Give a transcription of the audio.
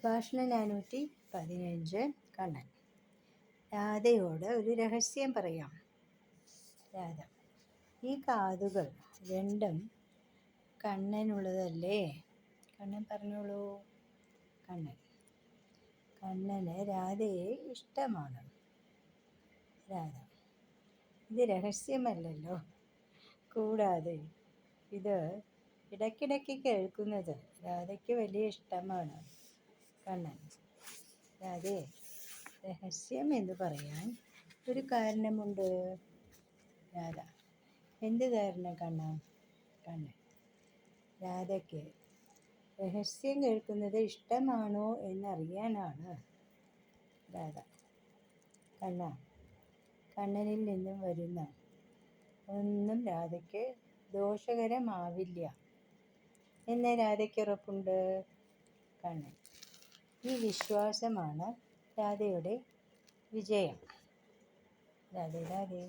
ഭാഷണം 415 കണ്ണൻ. രാധയോട് ഒരു രഹസ്യം പറയാം. രാധ: ഈ കാതുകൾ രണ്ടും കണ്ണനുള്ളതല്ലേ? കണ്ണൻ പറഞ്ഞോളൂ. കണ്ണൻ: കണ്ണന് രാധയെ ഇഷ്ടമാണ്. രാധ: ഇത് രഹസ്യമല്ലല്ലോ. കൂടാതെ ഇത് ഇടയ്ക്കിടയ്ക്ക് കേൾക്കുന്നത് രാധയ്ക്ക് വലിയ ഇഷ്ടമാണ്. കണ്ണൻ: രാധേ, രഹസ്യം എന്ന് പറയാൻ ഒരു കാരണമുണ്ട്. രാധ: എന്ത് കാരണം കണ്ണ? കണ്ണൻ: രാധയ്ക്ക് രഹസ്യം കേൾക്കുന്നത് ഇഷ്ടമാണോ എന്നറിയാനാണ്. രാധ: കണ്ണ, കണ്ണനിൽ നിന്നും വരുന്ന ഒന്നും രാധയ്ക്ക് ദോഷകരമാവില്ല എന്ന് രാധയ്ക്ക് ഉറപ്പുണ്ട്. കണ്ണൻ: ഈ വിശ്വാസമാണ് രാധയുടെ വിജയം. രാധേ രാധേ.